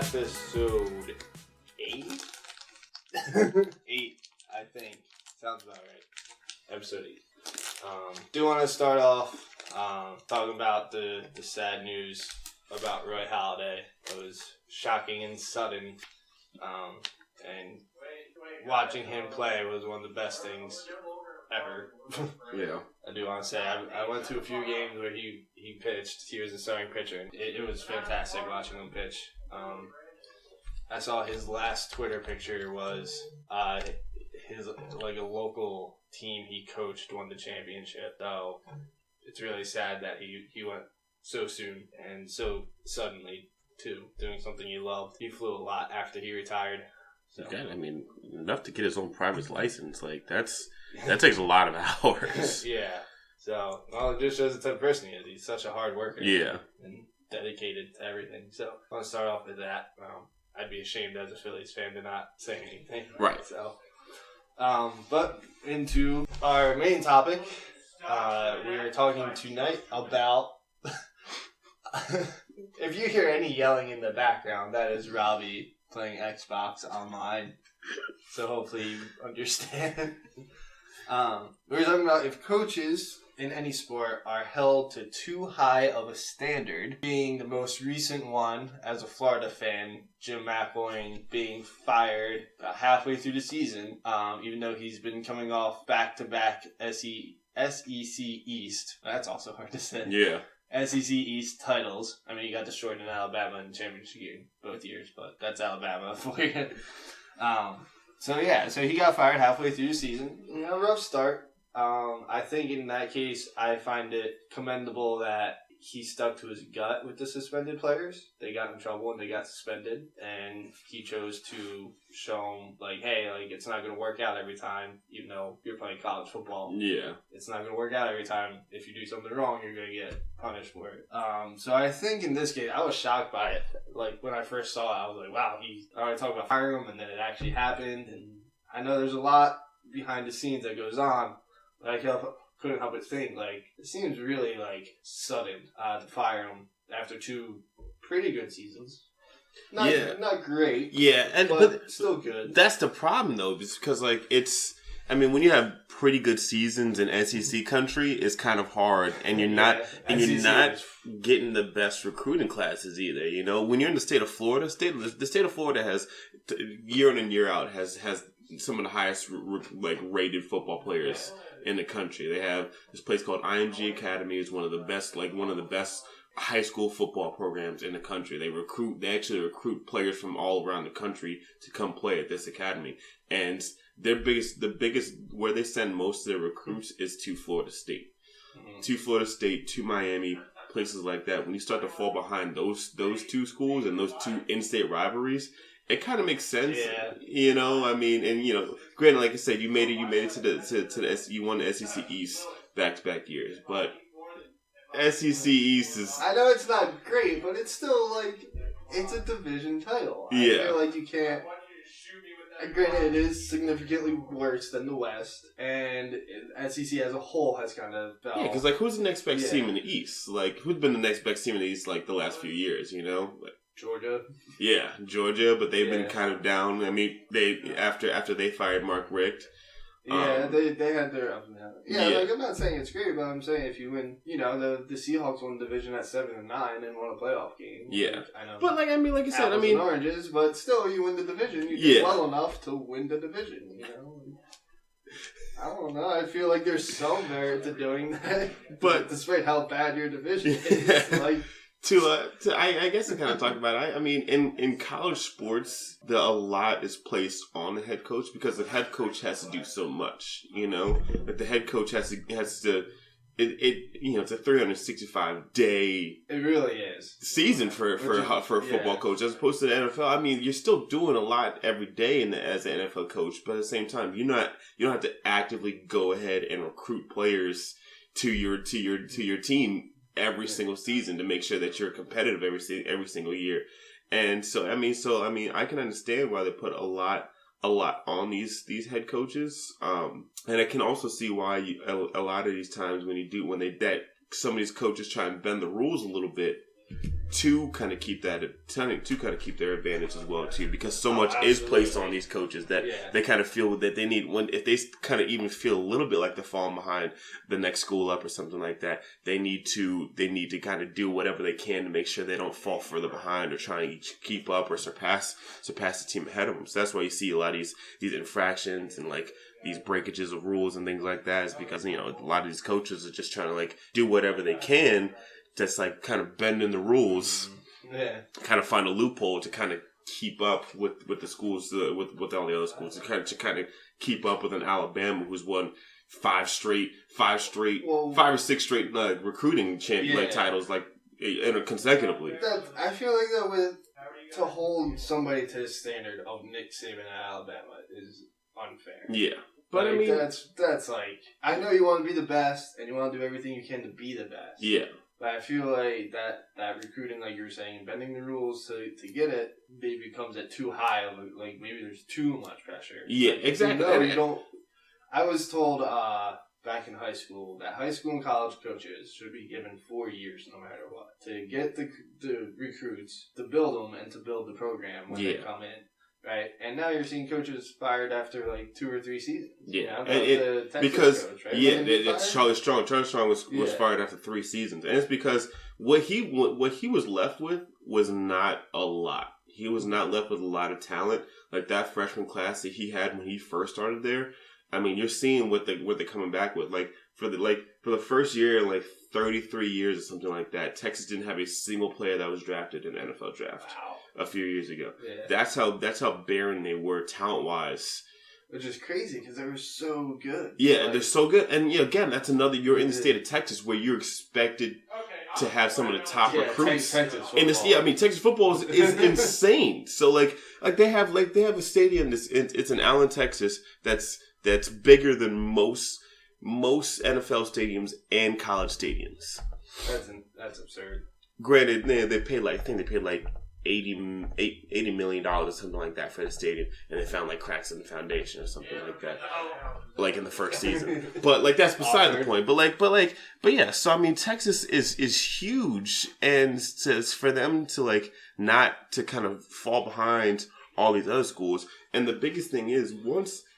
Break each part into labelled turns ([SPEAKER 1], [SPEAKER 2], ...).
[SPEAKER 1] episode 8? 8, I think. Sounds about right. Episode 8. Do want to start off talking about the sad news about Roy Halladay. It was shocking and sudden. And watching him play was one of the best things ever.
[SPEAKER 2] Yeah.
[SPEAKER 1] I do want to say, I went to a few games where he pitched. He was a starting pitcher. And it was fantastic watching him pitch. I saw his last Twitter picture was his like a local team he coached won the championship. So it's really sad that he went so soon and so suddenly to doing something he loved. He flew a lot after he retired. So.
[SPEAKER 2] God, I mean, enough to get his own private license. Like that takes a lot of hours.
[SPEAKER 1] Yeah. So, well, it just shows the type of person he is. He's such a hard worker.
[SPEAKER 2] Yeah.
[SPEAKER 1] And dedicated to everything. So, I want to start off with that. I'd be ashamed as a Phillies fan to not say anything.
[SPEAKER 2] Right.
[SPEAKER 1] So, but into our main topic, we are talking tonight about. If you hear any yelling in the background, that is Robbie playing Xbox online. So hopefully you understand. We're talking about if coaches in any sport are held to too high of a standard, being the most recent one as a Florida fan, Jim McElwain being fired about halfway through the season, even though he's been coming off back-to-back SEC East. That's also hard to say.
[SPEAKER 2] Yeah.
[SPEAKER 1] SEC East titles. I mean, you got destroyed in Alabama in the championship game both years, but that's Alabama for you. So he got fired halfway through the season. Rough start. I think in that case, I find it commendable that he stuck to his gut with the suspended players. They got in trouble and they got suspended, and he chose to show them, like, hey, like, it's not going to work out every time, even though you're playing college football.
[SPEAKER 2] Yeah.
[SPEAKER 1] It's not going to work out every time. If you do something wrong, you're going to get punished for it. So I think in this case, I was shocked by it. Like, when I first saw it, I was like, wow, he already talked about firing him, and then it actually happened. And I know there's a lot behind the scenes that goes on, but I couldn't help but think, like, it seems really, like, sudden to fire him after 2 pretty good seasons. Not great.
[SPEAKER 2] Yeah,
[SPEAKER 1] but still good.
[SPEAKER 2] That's the problem, though, because, like, when you have pretty good seasons in SEC country, it's kind of hard, and you're not getting the best recruiting classes either. You know, when you're in the state of Florida, the state of Florida has year in and year out has some of the highest rated football players in the country. They have this place called IMG Academy. Is one of the best high school football programs in the country. They actually recruit players from all around the country to come play at this academy. And the biggest where they send most of their recruits is to Florida State. Mm-hmm. To Florida State, to Miami, places like that. When you start to fall behind those 2 schools and those 2 in-state rivalries, it kind of makes sense.
[SPEAKER 1] Yeah.
[SPEAKER 2] You know, I mean, and granted, like I said, you made it to the you won the SEC East back-to-back years, but SEC East is...
[SPEAKER 1] I know it's not great, but it's still, like, it's a division title. I feel like you can't... Granted, it is significantly worse than the West, and SEC as a whole has kind of fell.
[SPEAKER 2] Yeah, because, like, who's the next best team in the East? Like, who's been the next best team in the East, like, the last few years, you know? Like,
[SPEAKER 1] Georgia.
[SPEAKER 2] Yeah, Georgia, but they've been kind of down. I mean, after they fired Mark Richt.
[SPEAKER 1] Yeah, they had their ups and downs. Yeah, like, I'm not saying it's great, but I'm saying if you win, the Seahawks won the division at 7-9 and won a playoff game.
[SPEAKER 2] Yeah,
[SPEAKER 1] like, I know.
[SPEAKER 2] But like you said,
[SPEAKER 1] and oranges, but still, you win the division. You did well enough to win the division. You know. I don't know. I feel like there's some merit to doing that, but despite how bad your division is, like.
[SPEAKER 2] I guess to kind of talk about it, I mean, in college sports, a lot is placed on the head coach because the head coach has to do so much, you know? Like the head coach has to it's a 365-day
[SPEAKER 1] it really is
[SPEAKER 2] season for a football coach as opposed to the NFL. I mean, you're still doing a lot every day as an NFL coach, but at the same time, you don't have to actively go ahead and recruit players to your team every single season to make sure that you're competitive every single year. And so I mean I can understand why they put a lot on these head coaches, and I can also see why a lot of these times when some of these coaches try and bend the rules a little bit, to kind of keep their advantage as well too, because so much is placed on these coaches that they kind of feel that they need if they kind of even feel a little bit like they're falling behind the next school up or something like that, they need to kind of do whatever they can to make sure they don't fall further behind or try and keep up or surpass the team ahead of them. So that's why you see a lot of these infractions and like these breakages of rules and things like that, is because a lot of these coaches are just trying to like do whatever they can. That's like kind of bending the rules, kind of find a loophole to kind of keep up with the schools, with all the other schools, to kind of keep up with an Alabama who's won 5 or 6 straight recruiting titles consecutively.
[SPEAKER 1] I feel like that to hold somebody to the standard of Nick Saban at Alabama is unfair.
[SPEAKER 2] Yeah. But
[SPEAKER 1] like,
[SPEAKER 2] I mean,
[SPEAKER 1] that's like, I know you want to be the best and you want to do everything you can to be the best.
[SPEAKER 2] Yeah.
[SPEAKER 1] But I feel like that recruiting, like you were saying, bending the rules to get it, maybe becomes at too high of like maybe there's too much pressure.
[SPEAKER 2] Yeah,
[SPEAKER 1] like,
[SPEAKER 2] exactly.
[SPEAKER 1] You don't. I was told back in high school that high school and college coaches should be given 4 years, no matter what, to get the recruits, to build them, and to build the program when they come in. Right, and now you're seeing coaches fired after like 2 or 3 seasons.
[SPEAKER 2] Yeah,
[SPEAKER 1] the
[SPEAKER 2] because
[SPEAKER 1] coach, right?
[SPEAKER 2] it's Charlie Strong. Charlie Strong was fired after 3 seasons, and it's because what he was left with was not a lot. He was not left with a lot of talent. Like that freshman class that he had when he first started there. I mean, you're seeing what they're coming back with. Like for the first year, like 33 years or something like that, Texas didn't have a single player that was drafted in the NFL draft.
[SPEAKER 1] Wow. A
[SPEAKER 2] few years ago.
[SPEAKER 1] Yeah.
[SPEAKER 2] That's how barren they were talent-wise.
[SPEAKER 1] Which is crazy because they were so good.
[SPEAKER 2] Yeah, they're so good. And again, that's another, you're in the state of Texas where you're expected to have some of the top recruits. Texas football is insane. So like they have a stadium it's in Allen, Texas that's bigger than most NFL stadiums and college stadiums.
[SPEAKER 1] That's absurd.
[SPEAKER 2] Granted, they paid like $80 million or something like that for the stadium, and they found like cracks in the foundation or something like that, like in the first season. But like that's beside the point. But yeah. So I mean, Texas is huge, and for them to like not to kind of fall behind all these other schools. And the biggest thing is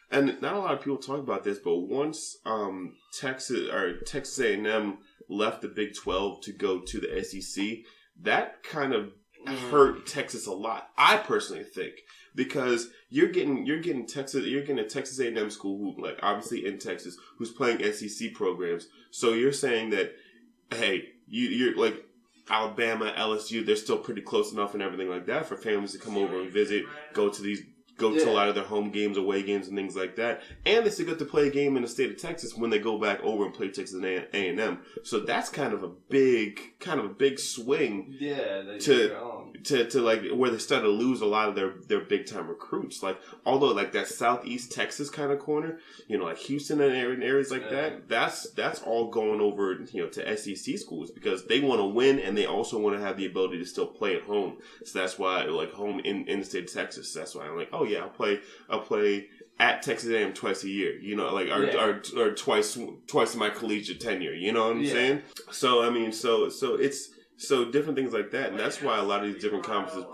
[SPEAKER 2] and not a lot of people talk about this, but once Texas A&M left the Big 12 to go to the SEC, that kind of hurt Texas a lot. I personally think, because you're getting a Texas A&M school who, like, obviously in Texas, who's playing SEC programs. So you're saying that, hey, you're like Alabama, LSU, they're still pretty close enough and everything like that for families to come over and visit, go to a lot of their home games, away games, and things like that. And they still get to play a game in the state of Texas when they go back over and play Texas A&M. So that's kind of a big swing.
[SPEAKER 1] Yeah,
[SPEAKER 2] to like where they start to lose a lot of their big time recruits. Like although like that Southeast Texas kind of corner, like Houston and areas like that, that's all going over to SEC schools because they want to win and they also want to have the ability to still play at home. So that's why like home in the state of Texas. That's why I'm like, oh yeah, I'll play at Texas A&M twice a year, or twice in my collegiate tenure. You know what I'm saying? So I mean, so it's. So different things like that, and that's why a lot of these different conferences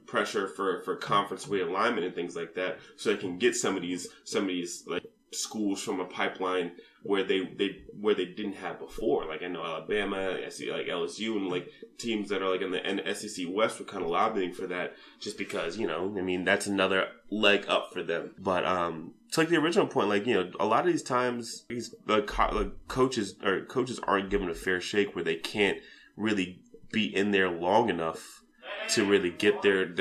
[SPEAKER 2] pressure for conference realignment and things like that, so they can get some of these like schools from a pipeline where they didn't have before. Like I know Alabama, like LSU, and like teams that are like in the SEC West were kind of lobbying for that, just because that's another leg up for them. But it's like the original point, like a lot of these times these coaches aren't given a fair shake where they can't really be in there long enough to really get their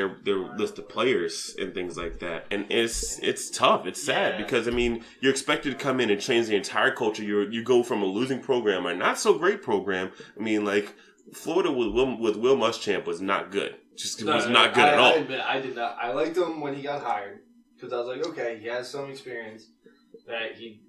[SPEAKER 2] list of players and things like that. And it's tough. It's sad because you're expected to come in and change the entire culture. You go from a losing program, a not so great program. Like Florida with Will Muschamp was not good. Was not good at all.
[SPEAKER 1] I admit, I did not. I liked him when he got hired because I was like, okay, he has some experience that he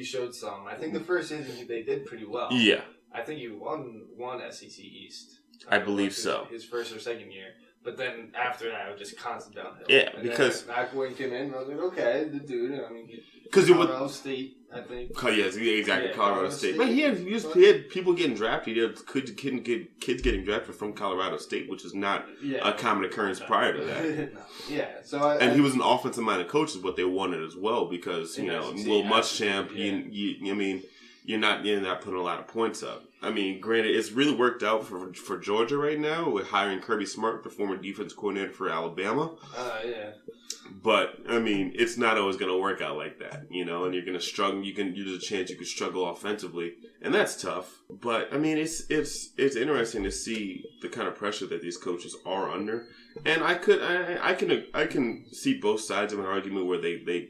[SPEAKER 1] showed some. I think the first season they did pretty well.
[SPEAKER 2] Yeah.
[SPEAKER 1] I think he won SEC East.
[SPEAKER 2] I believe so.
[SPEAKER 1] His first or second year. But then after that, it was just constant downhill.
[SPEAKER 2] Yeah,
[SPEAKER 1] and
[SPEAKER 2] because
[SPEAKER 1] McElwain came in, and I was like, okay, the dude. I mean,
[SPEAKER 2] Colorado
[SPEAKER 1] State, I think.
[SPEAKER 2] Yes, exactly.
[SPEAKER 1] Yeah,
[SPEAKER 2] Colorado State. Man, he had people getting drafted. He had kids getting drafted from Colorado State, which is not a common occurrence prior to that.
[SPEAKER 1] No. Yeah, so
[SPEAKER 2] he was an offensive minded coach, is what they wanted as well, because Will Muschamp. I mean, you're not putting a lot of points up. I mean, granted, it's really worked out for Georgia right now with hiring Kirby Smart, the former defense coordinator for Alabama.
[SPEAKER 1] Yeah.
[SPEAKER 2] But I mean, it's not always going to work out like that, and you're going to struggle. There's a chance you could struggle offensively, and that's tough. But I mean, it's interesting to see the kind of pressure that these coaches are under, and I can see both sides of an argument where they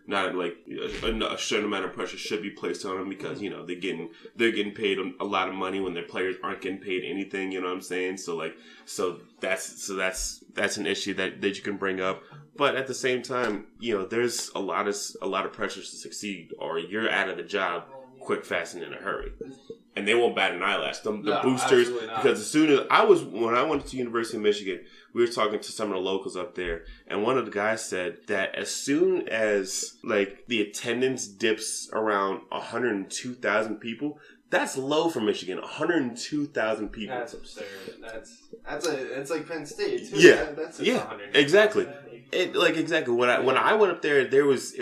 [SPEAKER 2] not like a certain amount of pressure should be placed on them because they're getting paid a lot of money when their players aren't getting paid anything. You know what I'm saying? So that's an issue that you can bring up. But at the same time, there's a lot of pressures to succeed, or you're out of the job quick, fast, and in a hurry. And they won't bat an eyelash. The boosters, because when I went to University of Michigan, we were talking to some of the locals up there, and one of the guys said that as soon as the attendance dips around 102,000 people, that's low for Michigan. 102,000 people.
[SPEAKER 1] That's absurd. It's like Penn State too.
[SPEAKER 2] Yeah,
[SPEAKER 1] that's
[SPEAKER 2] exactly. Exactly. When I went up there, it was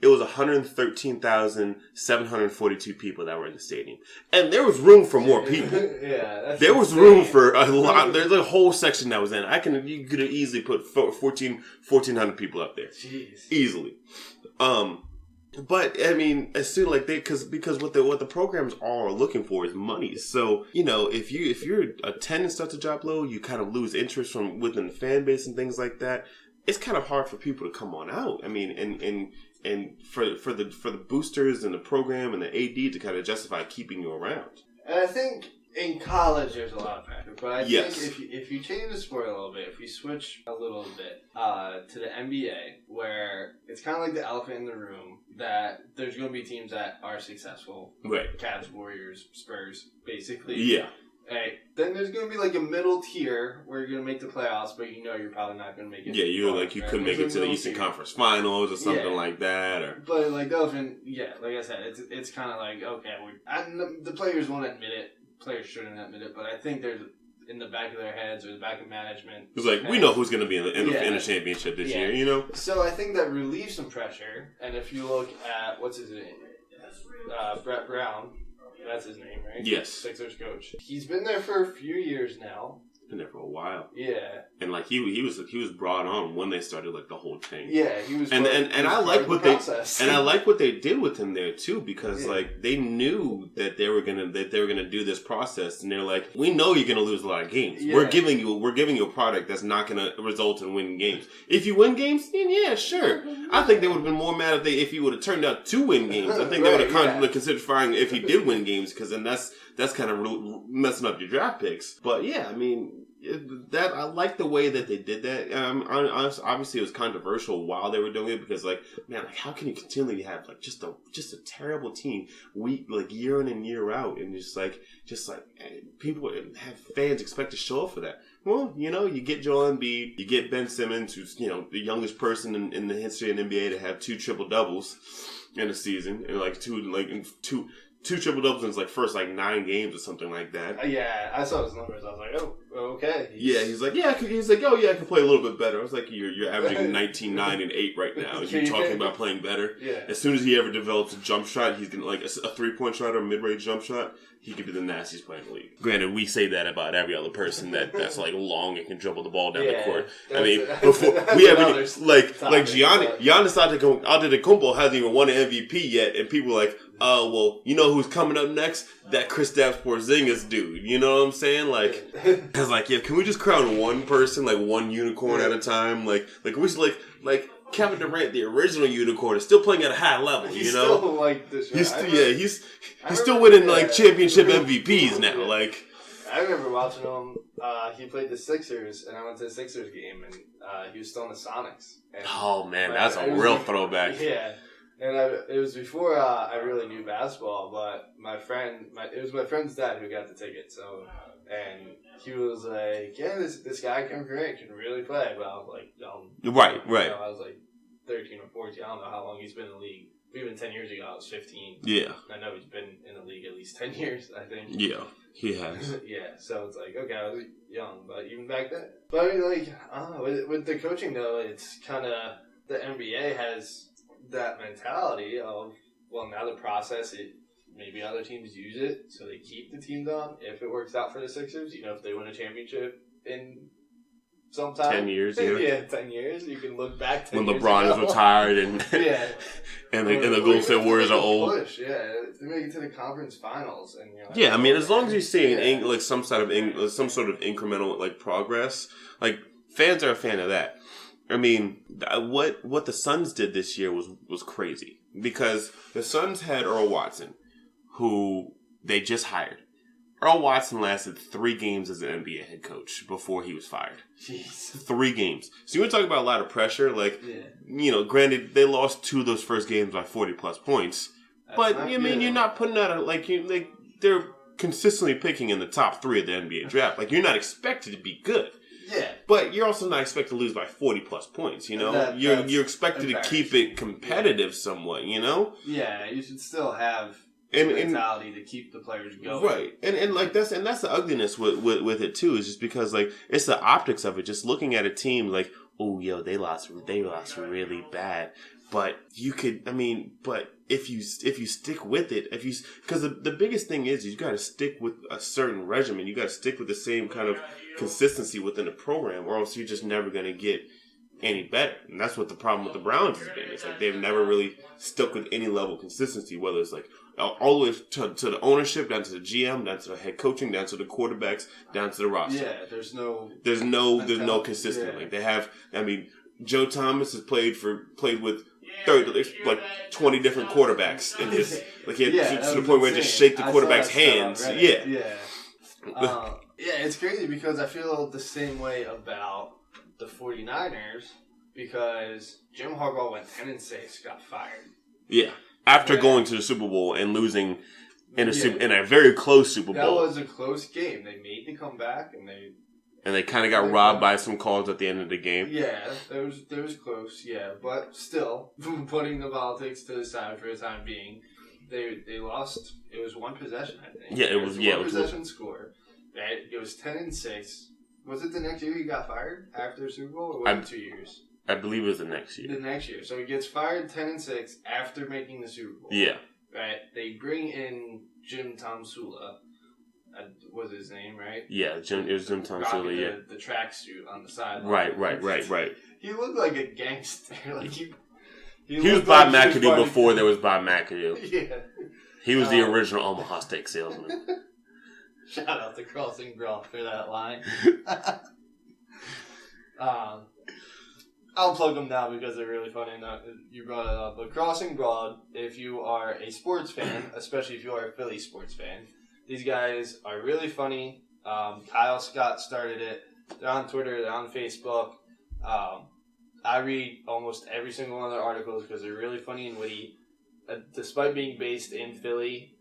[SPEAKER 2] 113,742 people that were in the stadium, and there was room for more people. There was room for a lot. There's a whole section that was in. You could have easily put 1,400 people up there.
[SPEAKER 1] Jeez.
[SPEAKER 2] Easily. But I mean, as soon because what the programs are looking for is money. So if your attendance starts to drop low, you kind of lose interest from within the fan base and things like that. It's kind of hard for people to come on out. I mean, and for the boosters and the program and the AD to kind of justify keeping you around.
[SPEAKER 1] And I think in college there's a lot of pressure, but I think if you change the sport a little bit, if you switch a little bit to the NBA, where it's kind of like the elephant in the room, that there's going to be teams that are successful,
[SPEAKER 2] right?
[SPEAKER 1] Cavs, Warriors, Spurs, basically.
[SPEAKER 2] Yeah.
[SPEAKER 1] Hey, then there's going to be a middle tier where you're going to make the playoffs, but you're probably not going to make it.
[SPEAKER 2] Yeah, you couldn't make it to the Eastern Conference Finals or something like that.
[SPEAKER 1] But the elephant, like I said, it's kind of okay, the players won't admit it. Players shouldn't admit it, but I think there's in the back of their heads or the back of management.
[SPEAKER 2] It's we know who's going to be in the championship this year,
[SPEAKER 1] So I think that relieves some pressure. And if you look at what's his name, Brett Brown. That's his name, right?
[SPEAKER 2] Yes.
[SPEAKER 1] Sixers coach. He's been there for a few years now.
[SPEAKER 2] Been there for a while.
[SPEAKER 1] Yeah.
[SPEAKER 2] And he was brought on when they started the whole thing.
[SPEAKER 1] Yeah, he was.
[SPEAKER 2] And I like what I like what they did with him there too, because they knew that they were gonna do this process, and they're like, we know you're gonna lose a lot of games. Yeah. We're giving you a product that's not gonna result in winning games. If you win games, then yeah, sure. I think they would have been more mad if he would have turned out to win games. I think they would have considered firing if he did win games, because then that's kind of messing up your draft picks. But yeah, I mean. I like the way that they did that. Obviously, it was controversial while they were doing it because, how can you continually have just a terrible team year in and year out, and people have fans expect to show up for that. Well, you get Joel Embiid, you get Ben Simmons, who's the youngest person in the history of the NBA to have 2 triple doubles in a season, and two triple doubles in his first 9 games or something like that.
[SPEAKER 1] Yeah, I saw his numbers. I was like, oh, okay.
[SPEAKER 2] He's like, I can play a little bit better. I was like, you're averaging 19, 9, and 8 right now. And you're talking about playing better. Yeah. As soon as he ever develops a jump shot, he's gonna a 3-point shot or a mid-range jump shot. He could be the nastiest player in the league. Granted, we say that about every other person that's long and can dribble the ball down the court. I mean, before we haven't Giannis Antetokounmpo hasn't even won an MVP yet, and people are like, oh, well, who's coming up next? That Kristaps Porzingis dude. You know what I'm saying? I was like, can we just crown one person, one unicorn at a time? We should Kevin Durant, the original unicorn, is still playing at a high level.
[SPEAKER 1] He's still this.
[SPEAKER 2] He's still winning championship MVPs now.
[SPEAKER 1] I remember watching him. He played the Sixers, and I went to the Sixers game, and he was still in the Sonics. And,
[SPEAKER 2] oh man, that's a real throwback.
[SPEAKER 1] Yeah. And it was before I really knew basketball, but it was my friend's dad who got the ticket. So, and he was like, "Yeah, this guy can really play." But I was like,
[SPEAKER 2] Right.
[SPEAKER 1] I was like 13 or 14. I don't know how long he's been in the league. Even 10 years ago, I was 15.
[SPEAKER 2] Yeah.
[SPEAKER 1] I know he's been in the league at least 10 years, I think.
[SPEAKER 2] Yeah, he has.
[SPEAKER 1] Yeah, so it's like, okay, I was young, but even back then. But I mean, like, I don't know, with the coaching, though, it's kind of, the NBA has that mentality of, well, now the process, maybe other teams use it, so they keep the teams on. If it works out for the Sixers, if they win a championship in sometime.
[SPEAKER 2] 10 years, yeah.
[SPEAKER 1] Yeah, 10 years. You can look back 10
[SPEAKER 2] when
[SPEAKER 1] years
[SPEAKER 2] LeBron
[SPEAKER 1] ago.
[SPEAKER 2] is retired and
[SPEAKER 1] yeah.
[SPEAKER 2] and the Golden State Warriors are old.
[SPEAKER 1] Push, yeah. They make it to the conference finals. And you're like,
[SPEAKER 2] yeah, I mean, as long as you're seeing like some sort of incremental like progress, like fans are a fan of that. I mean, what the Suns did this year was crazy because the Suns had Earl Watson, who they just hired. Earl Watson lasted 3 games as an NBA head coach before he was fired.
[SPEAKER 1] Jeez.
[SPEAKER 2] 3 games. So you want to talk about a lot of pressure? Like, granted, they lost 2 of those first games by 40-plus points.
[SPEAKER 1] That's
[SPEAKER 2] but, I mean, you're not putting out they're consistently picking in the top 3 of the NBA draft. Like, you're not expected to be good.
[SPEAKER 1] Yeah.
[SPEAKER 2] But you're also not expected to lose by 40-plus points, You're expected to keep it competitive somewhat,
[SPEAKER 1] Yeah, you should still have mentality to keep the players going,
[SPEAKER 2] right? And that's the ugliness with it too. Is just because like it's the optics of it. Just looking at a team like, oh, they lost really bad. But but if you stick with it, because the biggest thing is you got to stick with a certain regimen. You got to stick with the same kind of consistency within the program, or else you're just never going to get any better. And that's what the problem with the Browns has been. It's like they've never really stuck with any level of consistency, whether it's like all the way to the ownership, down to the GM, down to the head coaching, down to the quarterbacks, down to the roster.
[SPEAKER 1] Yeah, there's no
[SPEAKER 2] consistent. Yeah. Like they have. I mean, Joe Thomas has played with 20 different quarterbacks in his to the point where he just shake the quarterback's hands.
[SPEAKER 1] Yeah. It's crazy because I feel the same way about the 49ers because Jim Harbaugh went 10-6, got fired.
[SPEAKER 2] Yeah. After going to the Super Bowl and losing in a very close Super Bowl.
[SPEAKER 1] That was a close game. They made the comeback and they
[SPEAKER 2] kind of got robbed by some calls at the end of the game.
[SPEAKER 1] Yeah, there was close, yeah. But still, putting the politics to the side for the time being, they lost. It was 1 possession, I think.
[SPEAKER 2] Yeah, it was one
[SPEAKER 1] possession score. Right? It was 10-6. Was it the next year he got fired after the Super Bowl, or was it 2 years?
[SPEAKER 2] I believe it was the next year.
[SPEAKER 1] The next year. So he gets fired 10-6 after making the Super Bowl.
[SPEAKER 2] Yeah.
[SPEAKER 1] Right? They bring in Jim Tomsula. Was his name, right?
[SPEAKER 2] Yeah, it was Jim Tomsula, yeah.
[SPEAKER 1] The tracksuit on the sideline.
[SPEAKER 2] Right.
[SPEAKER 1] He looked like a gangster. Like he
[SPEAKER 2] was Bob McAdoo before there was Bob McAdoo.
[SPEAKER 1] Yeah.
[SPEAKER 2] He was the original Omaha steak salesman.
[SPEAKER 1] Shout out to Crossing Broad for that line. I'll plug them now because they're really funny. You brought it up. But Crossing Broad, if you are a sports fan, especially if you are a Philly sports fan, these guys are really funny. Kyle Scott started it. They're on Twitter. They're on Facebook. I read almost every single one of their articles because they're really funny and witty. Despite being based in Philly,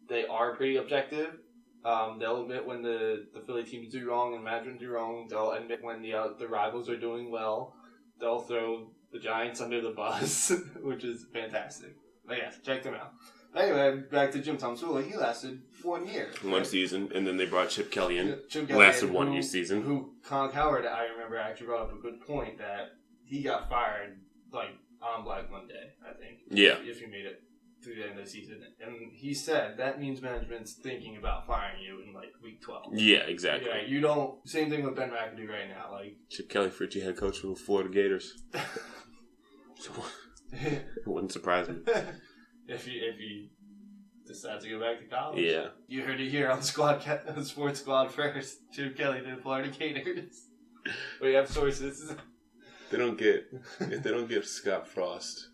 [SPEAKER 1] they are pretty objective. They'll admit when the Philly teams do wrong and management do wrong. They'll admit when the rivals are doing well. They'll throw the Giants under the bus, which is fantastic. But yeah, check them out. Anyway, back to Jim Tomsula. He lasted 1 year.
[SPEAKER 2] One season, and then they brought Chip Kelly in.
[SPEAKER 1] Chip Kelly
[SPEAKER 2] lasted 1 year season.
[SPEAKER 1] Who Conk Howard, I remember, actually brought up a good point that he got fired on Black Monday, I think.
[SPEAKER 2] Yeah.
[SPEAKER 1] If you made it through the end of the season. And he said that means management's thinking about firing you in week 12.
[SPEAKER 2] Yeah, exactly.
[SPEAKER 1] Yeah, you don't. Same thing with Ben McAdoo right now.
[SPEAKER 2] Chip Kelly, future head coach for the Florida Gators. It wouldn't surprise me.
[SPEAKER 1] If he decides to go back to college.
[SPEAKER 2] Yeah.
[SPEAKER 1] You heard it here on Sports Squad first. Chip Kelly to the Florida Gators. We have sources.
[SPEAKER 2] If they don't get Scott Frost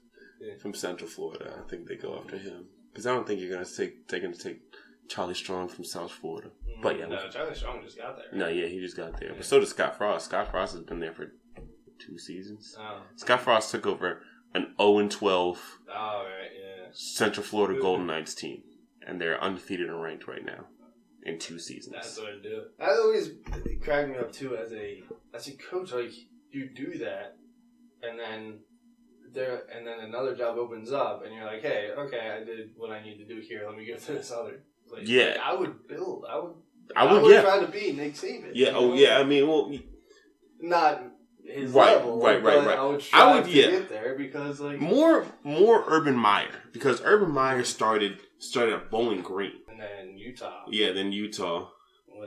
[SPEAKER 2] from Central Florida, I think they go after him. Because I don't think they're going to take Charlie Strong from South Florida. But yeah,
[SPEAKER 1] no, Charlie Strong just got there.
[SPEAKER 2] No, yeah, he just got there. But so did Scott Frost. Scott Frost has been there for 2 seasons.
[SPEAKER 1] Oh.
[SPEAKER 2] Scott Frost took over an 0-12
[SPEAKER 1] Oh, right, yeah.
[SPEAKER 2] Central Florida Golden Knights team, and they're undefeated and ranked right now in 2 seasons. That's
[SPEAKER 1] what I do. That always cracked me up too as a coach. Like, you do that, and then another job opens up, and you're like, hey, okay, I did what I need to do here. Let me go to this other place.
[SPEAKER 2] Yeah,
[SPEAKER 1] like, I would build.
[SPEAKER 2] I would
[SPEAKER 1] try to be Nick Saban.
[SPEAKER 2] Yeah. Oh, yeah. I mean, well,
[SPEAKER 1] not his level.
[SPEAKER 2] Right.
[SPEAKER 1] I would try to get there because, like,
[SPEAKER 2] more Urban Meyer, because Urban Meyer started at Bowling Green,
[SPEAKER 1] and then Utah.
[SPEAKER 2] Yeah, then Utah.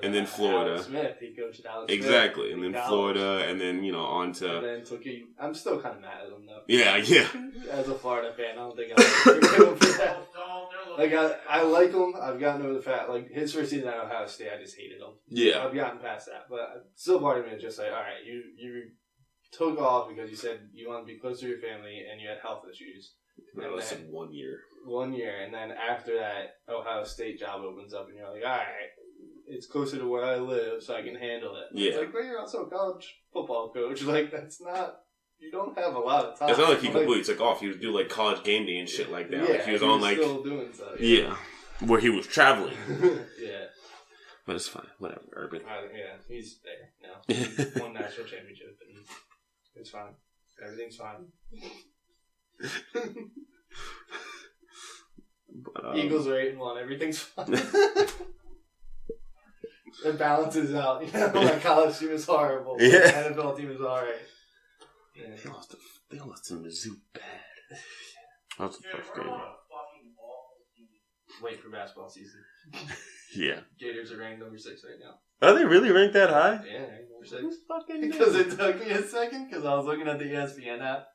[SPEAKER 2] And then Florida.
[SPEAKER 1] Alex Smith. He coached Alex
[SPEAKER 2] exactly.
[SPEAKER 1] Smith.
[SPEAKER 2] And then Florida, and then, on to...
[SPEAKER 1] And then took a... I'm still kind of mad at him, though.
[SPEAKER 2] Yeah.
[SPEAKER 1] As a Florida fan, I don't think I'll forgive him for that. Like, I like him. I've gotten over the fact, like, his first season at Ohio State, I just hated him.
[SPEAKER 2] Yeah.
[SPEAKER 1] I've gotten past that. But still part of me is just like, all right, you took off because you said you wanted to be close to your family and you had health issues.
[SPEAKER 2] And less than 1 year.
[SPEAKER 1] 1 year. And then after that, Ohio State job opens up and you're like, all right, it's closer to where I live so I can handle it.
[SPEAKER 2] Yeah.
[SPEAKER 1] It's like, but you're also a college football coach. Like, that's not... You don't have a lot of time.
[SPEAKER 2] It's not like he completely took off. He would do, like, college game day and shit like that.
[SPEAKER 1] Yeah,
[SPEAKER 2] like, he was on, like...
[SPEAKER 1] still doing stuff.
[SPEAKER 2] Yeah. Where he was traveling.
[SPEAKER 1] Yeah.
[SPEAKER 2] But it's fine. Whatever, Urban.
[SPEAKER 1] Yeah, he's there now. Won national championship. And it's fine. Everything's fine. But, Eagles are 8-1. Everything's fine. It balances out. My college team is horrible.
[SPEAKER 2] Yeah.
[SPEAKER 1] My NFL team is alright.
[SPEAKER 2] Yeah. They lost to Mizzou bad. That was the first game.
[SPEAKER 1] Wait for basketball season.
[SPEAKER 2] Yeah.
[SPEAKER 1] Gators are ranked number 6 right now.
[SPEAKER 2] Are they really ranked that high?
[SPEAKER 1] Yeah, number 6. Because it took me a second, because I was looking at the ESPN app.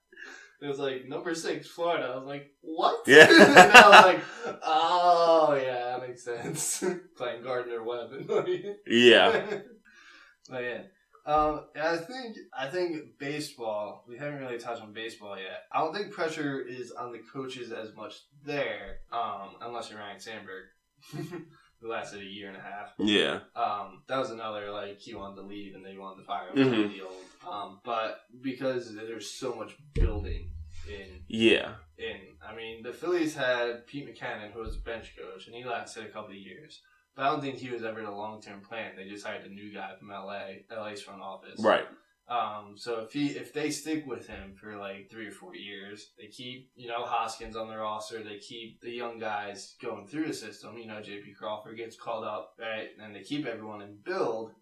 [SPEAKER 1] It was like, number 6, Florida. I was like, what?
[SPEAKER 2] Yeah.
[SPEAKER 1] And I was like, oh, yeah, that makes sense. Playing Gardner Webb.
[SPEAKER 2] Yeah.
[SPEAKER 1] But yeah. I think baseball, we haven't really touched on baseball yet. I don't think pressure is on the coaches as much there, unless you're Ryan Sandberg, who lasted a year and a half.
[SPEAKER 2] Yeah.
[SPEAKER 1] That was another, like, he wanted to leave and they wanted to fire him.
[SPEAKER 2] Mm-hmm.
[SPEAKER 1] Deal. But because there's so much building I mean, the Phillies had Pete McCannon, who was a bench coach, and he lasted a couple of years. But I don't think he was ever the long-term plan. They just hired a new guy from LA's front office.
[SPEAKER 2] Right.
[SPEAKER 1] So if they stick with him for like 3 or 4 years, they keep, Hoskins on the roster, they keep the young guys going through the system, J.P. Crawford gets called up, right? And they keep everyone in build.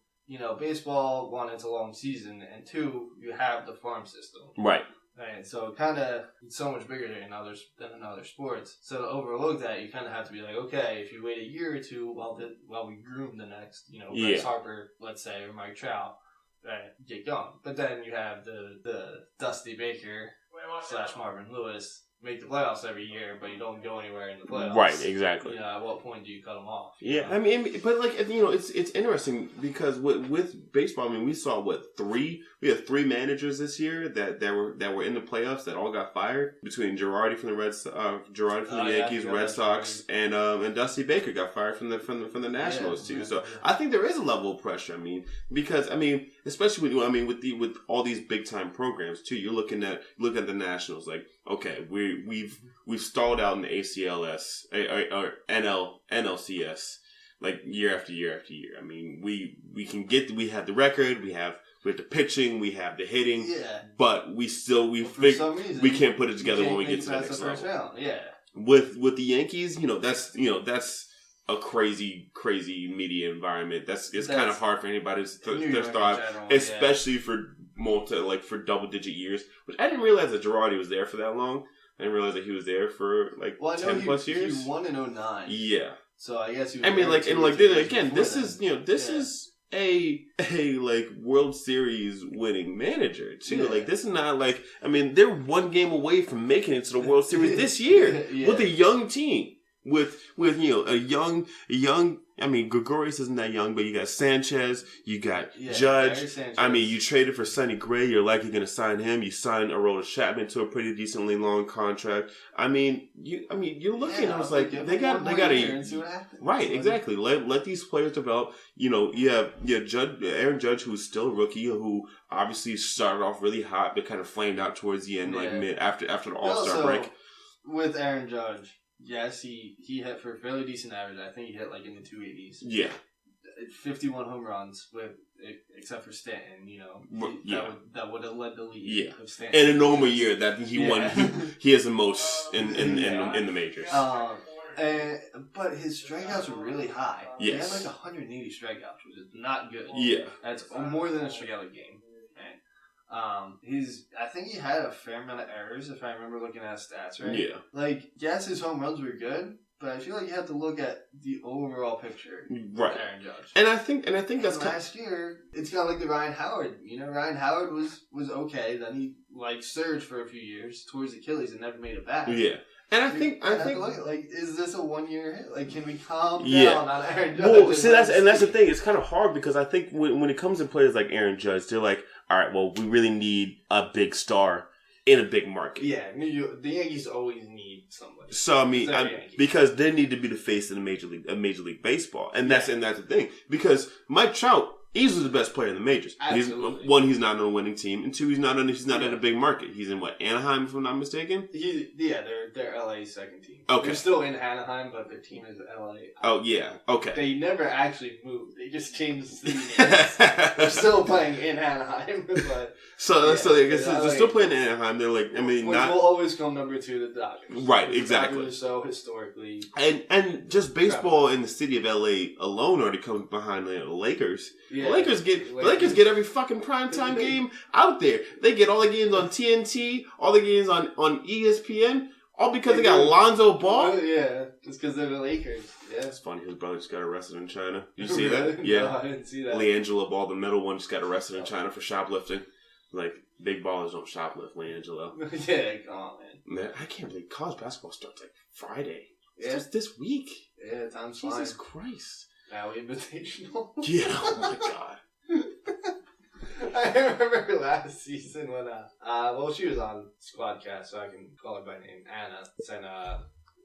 [SPEAKER 1] Baseball, 1, it's a long season, and 2, you have the farm system.
[SPEAKER 2] Right.
[SPEAKER 1] Right, so it's so much bigger than in other sports. So to overlook that, you kind of have to be like, okay, if you wait a year or two while we groom the next, Bryce Harper, let's say, or Mike Trout, right, get going. But then you have the Dusty Baker / Marvin Lewis make the playoffs every year, but you don't go anywhere in the playoffs.
[SPEAKER 2] Right, exactly.
[SPEAKER 1] At what point do you cut them off?
[SPEAKER 2] Yeah, I mean, but like, it's interesting because with baseball, I mean, we saw we had 3 managers this year that were in the playoffs that all got fired, between Girardi from the Yankees, Red Sox, and Dusty Baker got fired from the Nationals too. So I think there is a level of pressure. I mean, because especially with all these big time programs too. You're looking at the Nationals, like, okay, we've stalled out in the ACLS or NLCS like year after year after year. I mean, we have the record, we have the pitching, we have the hitting, but we can't put it together when we get to the next level.
[SPEAKER 1] Yeah.
[SPEAKER 2] With the Yankees, that's a crazy media environment. It's kind of hard for anybody to thrive, especially for double-digit years. Which I didn't realize that Girardi was there for that long. I didn't realize that he was there for 10 plus years.
[SPEAKER 1] He won in 2009.
[SPEAKER 2] Yeah.
[SPEAKER 1] So I guess he was
[SPEAKER 2] this is a World Series winning manager too. Yeah. Like, this is not they're one game away from making it to the World Series this year with a young team. with a young. I mean, Gregorius isn't that young, but you got Sanchez, you got Judge. I mean, you traded for Sonny Gray. You're likely going to sign him. You signed Aroldis Chapman to a pretty decently long contract. I mean, you're looking. Yeah, I was like, they got a right, exactly. Let these players develop. You have Aaron Judge, who's still a rookie, who obviously started off really hot, but kind of flamed out towards the end, like mid after the All-Star break.
[SPEAKER 1] With Aaron Judge. Yes, he hit for a fairly decent average. I think he hit like in the 280s.
[SPEAKER 2] Yeah.
[SPEAKER 1] 51 home runs, except for Stanton, that would have led the league.
[SPEAKER 2] Yeah.
[SPEAKER 1] Of Stanton.
[SPEAKER 2] In a normal year, that he won, he has the most in the majors.
[SPEAKER 1] But his strikeouts were really high.
[SPEAKER 2] Yes.
[SPEAKER 1] He had like 180 strikeouts, which is not good.
[SPEAKER 2] Yeah.
[SPEAKER 1] That's more than a strikeout game. I think he had a fair amount of errors if I remember looking at his stats, right?
[SPEAKER 2] Yeah.
[SPEAKER 1] Like, yes, his home runs were good, but I feel like you have to look at the overall picture
[SPEAKER 2] right.
[SPEAKER 1] of Aaron Judge.
[SPEAKER 2] And I think that's
[SPEAKER 1] last year, it's kind of like the Ryan Howard. Ryan Howard was okay, then he surged for a few years towards Achilles and never made it back.
[SPEAKER 2] Yeah. And I think
[SPEAKER 1] look at, is this a 1-year hit? Like, can we calm down on Aaron Judge?
[SPEAKER 2] Well, see, that's the thing. It's kind of hard because I think when it comes to players like Aaron Judge, they're like, all right, well, we really need a big star in a big market.
[SPEAKER 1] Yeah, the Yankees always need somebody.
[SPEAKER 2] So I mean, because they need to be the face of the Major League Baseball, and that's the thing. Because Mike Trout, easily the best player in the majors.
[SPEAKER 1] Absolutely.
[SPEAKER 2] He's not on a winning team, and two, he's not in a big market. He's in Anaheim, if I'm not mistaken.
[SPEAKER 1] They're LA's second team.
[SPEAKER 2] Okay,
[SPEAKER 1] they're still in Anaheim, but their team is LA.
[SPEAKER 2] Oh yeah, okay.
[SPEAKER 1] They never actually moved. They just changed the city names. They're still playing in Anaheim, but
[SPEAKER 2] so I guess they're still playing in Anaheim. They're like, I mean,
[SPEAKER 1] which will always come number 2 to the Dodgers.
[SPEAKER 2] Right, exactly.
[SPEAKER 1] The Dodgers are so historically
[SPEAKER 2] and just baseball in the city of LA alone already comes behind the Lakers. Yeah. The Lakers get every fucking primetime game out there. They get all the games on TNT, all the games on ESPN, all because they got Lonzo Ball.
[SPEAKER 1] Yeah, just because they're the Lakers. Yeah,
[SPEAKER 2] it's funny. His brother just got arrested in China. Did you see that? Yeah,
[SPEAKER 1] no, I didn't see that.
[SPEAKER 2] LiAngelo Ball, the middle one, just got arrested in China for shoplifting. Like, big ballers don't shoplift, LiAngelo.
[SPEAKER 1] Yeah, come on,
[SPEAKER 2] man. I can't believe college basketball starts like Friday.
[SPEAKER 1] Yeah.
[SPEAKER 2] It's just this week.
[SPEAKER 1] Yeah, time's flying.
[SPEAKER 2] Jesus Christ.
[SPEAKER 1] Now Invitational.
[SPEAKER 2] Yeah, oh my God.
[SPEAKER 1] I remember last season when, she was on Squadcast, so I can call her by name, Anna, sent,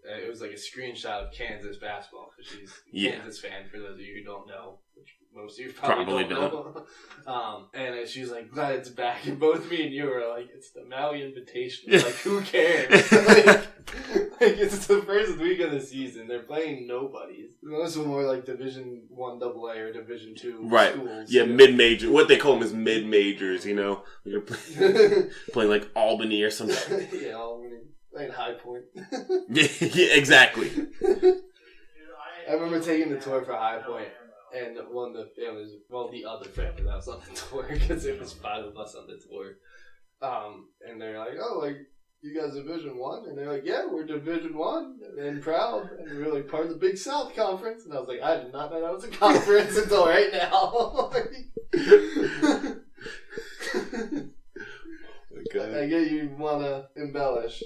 [SPEAKER 1] it was like a screenshot of Kansas basketball, because she's a Kansas fan, for those of you who don't know, which most of you probably don't know. And she was like, glad it's back, and both me and you were like, it's the Maui Invitational, like, who cares? Like, it's the first week of the season, they're playing nobodies. Most of them were like Division I AA or Division II schools.
[SPEAKER 2] Yeah, mid-major, what they call them is mid-majors, They're playing like Albany or something.
[SPEAKER 1] Yeah, Albany. Like High Point.
[SPEAKER 2] Yeah, exactly.
[SPEAKER 1] I remember taking the tour for High Point, and one of the families, the other family that was on the tour, because there was 5 of us on the tour. And they're like, oh, like, you guys Division I? And they're like, yeah, we're Division I, and proud, and we're like part of the Big South Conference. And I was like, I did not know that was a conference until right now. I get you want to embellish.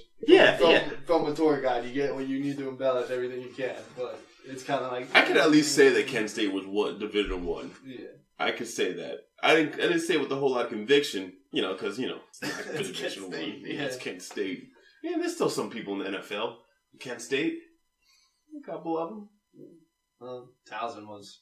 [SPEAKER 1] From a tour guide, you get what you need to embellish everything you can, but it's kind of like...
[SPEAKER 2] I could at least say that Kent State was Division I.
[SPEAKER 1] Yeah.
[SPEAKER 2] I could say that. I didn't say it with a whole lot of conviction, because, it's not Division I. Yeah, it's Kent State. Yeah, there's still some people in the NFL. Kent State, a couple of them.
[SPEAKER 1] Towson was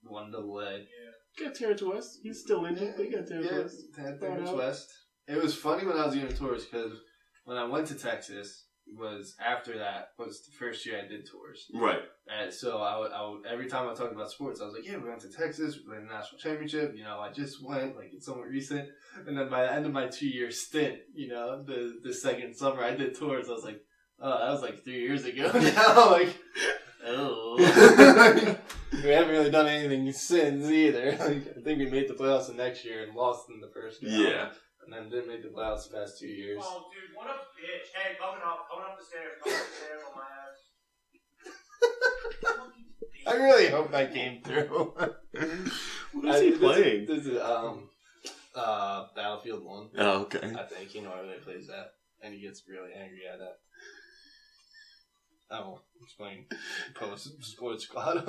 [SPEAKER 1] 1 AA.
[SPEAKER 2] Yeah. Got Terrence West. He's still in it, but you got Terrence West.
[SPEAKER 1] Terrence West. It was funny when I was doing tours, because when I went to Texas, was after that was the first year I did tours.
[SPEAKER 2] Right.
[SPEAKER 1] And so I would every time I talked about sports, I was like, yeah, we went to Texas, we played the national championship, I just went, like, it's somewhat recent. And then by the end of my 2-year stint, the second summer I did tours, I was like, oh, that was like 3 years ago now. Like, oh. We haven't really done anything since either. Like, I think we made the playoffs the next year and lost in the first round.
[SPEAKER 2] Yeah.
[SPEAKER 1] And then didn't make the playoffs the past 2 years.
[SPEAKER 3] Oh, dude, what a bitch. Hey, coming up the stairs on my ass.
[SPEAKER 1] I really hope that came through.
[SPEAKER 2] What is he playing?
[SPEAKER 1] This is Battlefield 1.
[SPEAKER 2] Oh, okay.
[SPEAKER 1] I think he normally plays that, and he gets really angry at that. I will explain post Sports Squad.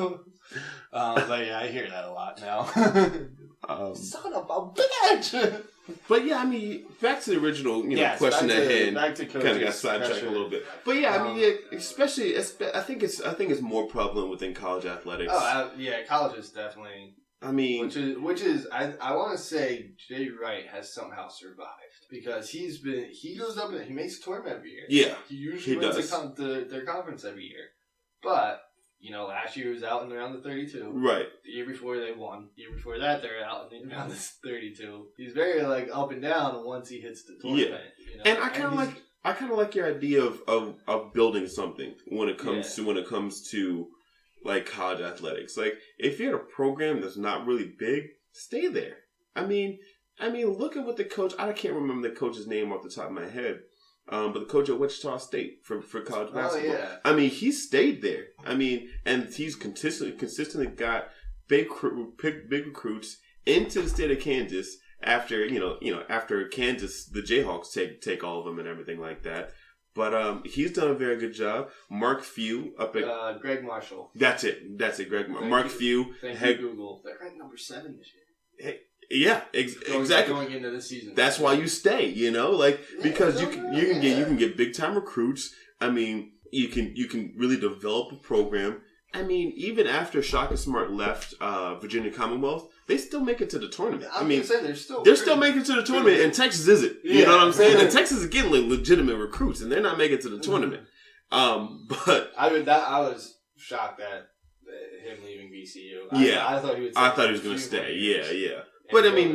[SPEAKER 1] But yeah, I hear that a lot now. Son of a bitch!
[SPEAKER 2] But yeah, I mean, back to the original question at hand. Back to kind of got sidetracked a little bit. But yeah, I mean, especially, I think it's more prevalent within college athletics.
[SPEAKER 1] Oh yeah, college is definitely.
[SPEAKER 2] I mean,
[SPEAKER 1] which is I want to say Jay Wright has somehow survived because he goes up and he makes a tournament every year.
[SPEAKER 2] Yeah,
[SPEAKER 1] he usually wins their conference every year, but. Last year he was out in the round of 32.
[SPEAKER 2] Right.
[SPEAKER 1] The year before they won. The year before that they're out in the round of 32. He's very up and down once he hits the tournament.
[SPEAKER 2] Yeah. And I kind of like your idea of building something when it comes to like college athletics. Like if you're at a program that's not really big, stay there. I mean, look at what the coach. I can't remember the coach's name off the top of my head. But the coach at Wichita State for college basketball. Yeah. I mean, he stayed there. I mean, and he's consistently got big recruits into the state of Kansas after after Kansas the Jayhawks take all of them and everything like that. But he's done a very good job. Mark Few up at
[SPEAKER 1] Greg Marshall.
[SPEAKER 2] That's it. Greg Mark Few.
[SPEAKER 1] Thank you, Google. They're ranked number 7 this year.
[SPEAKER 2] Yeah, exactly.
[SPEAKER 1] Going into the season,
[SPEAKER 2] that's why you stay. Because you can get big time recruits. I mean, you can really develop a program. I mean, even after Shaka Smart left Virginia Commonwealth, they still make it to the tournament. They're still making it to the tournament, and Texas isn't. You know what I'm saying? And Texas is getting legitimate recruits, and they're not making it to the tournament. But
[SPEAKER 1] I was shocked at him leaving VCU. I thought he would.
[SPEAKER 2] I thought he was going to stay. Yeah. But I mean,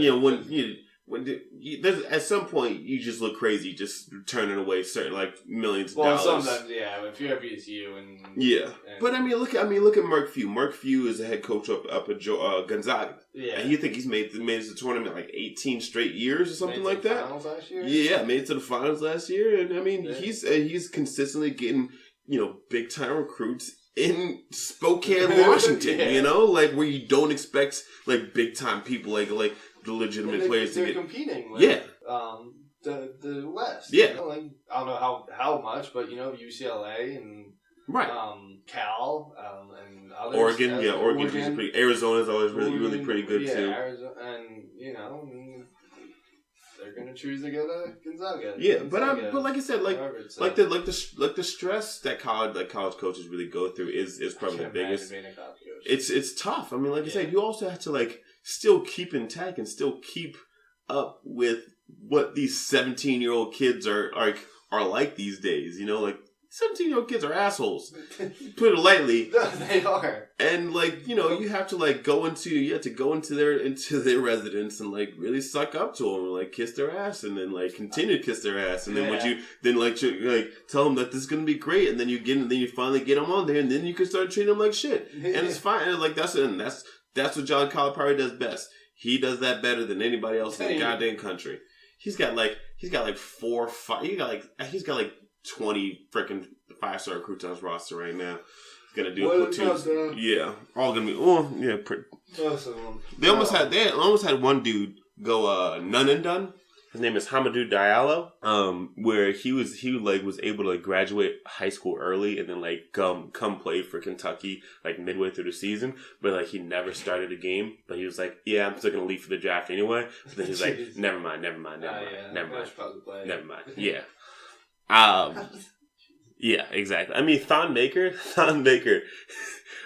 [SPEAKER 2] there's at some point you just look crazy just turning away certain millions of dollars.
[SPEAKER 1] Well, sometimes if you're at VCU and
[SPEAKER 2] but I mean look at Mark Few. Mark Few is a head coach up at Gonzaga. Yeah, and you think he's made it to the tournament 18 straight years or something like that?
[SPEAKER 1] Finals last year?
[SPEAKER 2] Yeah, made it to the finals last year, and I mean he's consistently getting big time recruits in Spokane, Washington, where you don't expect big time people like the legitimate players to get
[SPEAKER 1] competing with the West.
[SPEAKER 2] Yeah.
[SPEAKER 1] I don't know how much, but UCLA and Cal and others.
[SPEAKER 2] Oregon, Oregon's pretty. Arizona's always really pretty good too.
[SPEAKER 1] Arizona, and they're gonna choose to go to Gonzaga.
[SPEAKER 2] Yeah, but like I said, the stress that college coaches really go through is probably the biggest. It's tough. I mean, like I said, you also have to still keep intact and still keep up with what these 17-year-old kids are like these days. 17-year-old kids are assholes. Put it lightly.
[SPEAKER 1] They are.
[SPEAKER 2] And you have to go into their residence and really suck up to them and kiss their ass and then continue to kiss their ass and then tell them that this is gonna be great and then you finally get them on there and then you can start treating them like shit and it's fine and that's what John Calipari does best. He does that better than anybody else in the goddamn country. He's got 4 or 5. He's got 20 freaking 5-star recruits on his roster right now. He's gonna do a platoon. Yeah, all gonna be.
[SPEAKER 1] Awesome.
[SPEAKER 2] They almost had one dude go none and done. His name is Hamidou Diallo. Where he was able to graduate high school early and then come play for Kentucky midway through the season, but he never started a game. But he was yeah, I'm still gonna leave for the draft anyway. But then he's never mind. Yeah. Yeah, exactly. I mean, Thon Maker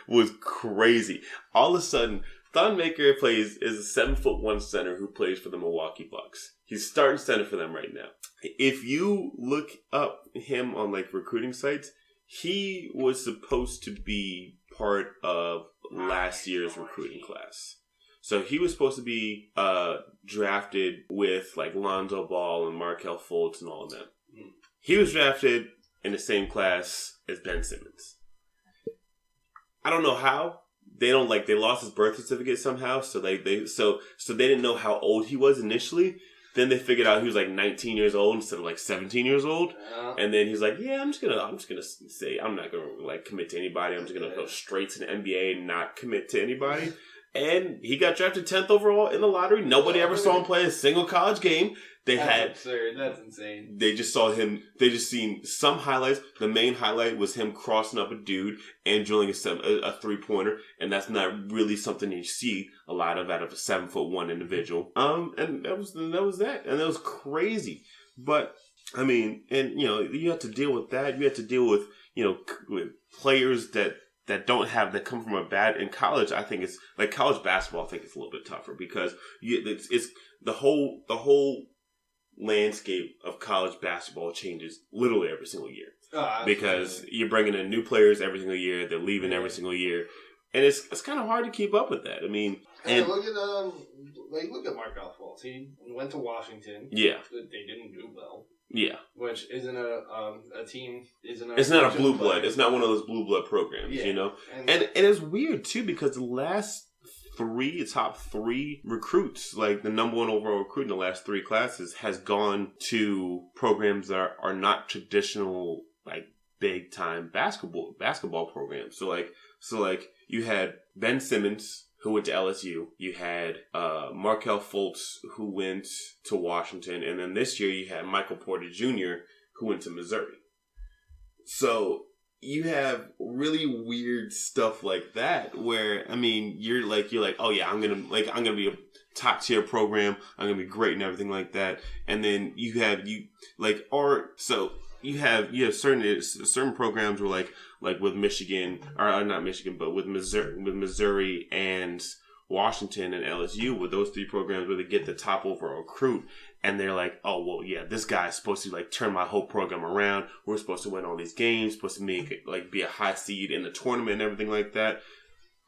[SPEAKER 2] was crazy. All of a sudden, Thon Maker is a 7'1" center who plays for the Milwaukee Bucks. He's starting center for them right now. If you look up him on recruiting sites, he was supposed to be part of last year's recruiting class. So he was supposed to be drafted with Lonzo Ball and Markelle Fultz and all of them. He was drafted in the same class as Ben Simmons. I don't know how. They lost his birth certificate somehow, so they didn't know how old he was initially. Then they figured out he was 19 years old instead of 17 years old. And then he's yeah, I'm just gonna say I'm not gonna commit to anybody. I'm just gonna go straight to the NBA and not commit to anybody. And he got drafted 10th overall in the lottery. Nobody ever saw him play a single college game.
[SPEAKER 1] That's absurd. That's insane.
[SPEAKER 2] They just saw him. They just seen some highlights. The main highlight was him crossing up a dude and drilling a 3-pointer, and that's not really something you see a lot of out of a 7'1" individual. And that was that, and that was crazy. But I mean, and you have to deal with that. You have to deal with with players that come from a bad in college. I think it's like college basketball. I think it's a little bit tougher because it's the whole landscape of college basketball changes literally every single year because you're bringing in new players every single year. They're leaving every single year, and it's kind of hard to keep up with that. I mean,
[SPEAKER 1] and look at Markel Fultz. He went to Washington. Yeah, they didn't do well. Yeah, which isn't a team. It's not a blue blood.
[SPEAKER 2] It's not one of those blue blood programs. And it's weird too because the last top three recruits, like the number one overall recruit in the last three classes, has gone to programs that are not traditional, like big time basketball programs. So you had Ben Simmons, who went to LSU. You had Markel Fultz, who went to Washington, and then this year you had Michael Porter Jr., who went to Missouri. So you have really weird stuff like that where, I mean, you're like, oh yeah, I'm gonna be a top tier program. I'm gonna be great and everything like that. And then you have certain programs where like with Michigan, or not Michigan, but with Missouri and Washington and LSU, with those three programs where they get the top overall recruit, and they're like, oh, well, yeah, this guy's supposed to turn my whole program around. We're supposed to win all these games, supposed to make it, be a high seed in the tournament and everything like that.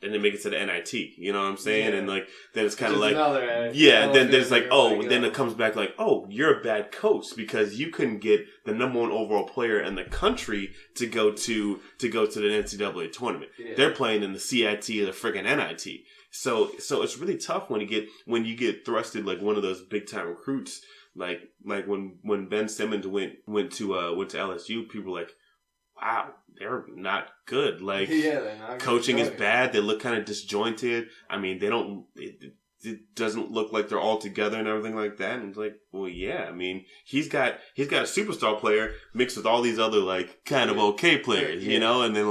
[SPEAKER 2] And then make it to the NIT, you know what I'm saying? Yeah. And then it's kind of then there's then it comes back oh, you're a bad coach because you couldn't get the number one overall player in the country to go to the NCAA tournament. Yeah. They're playing in the CIT or the friggin' NIT. So it's really tough when you get thrusted like one of those big time recruits, like when Ben Simmons went to LSU, people were like, wow, they're not good. They're not coaching is bad. They look kind of disjointed. I mean, they don't. It doesn't look like they're all together and everything like that. And it's like, well, yeah. I mean, he's got a superstar player mixed with all these other kind of okay players, you know. And then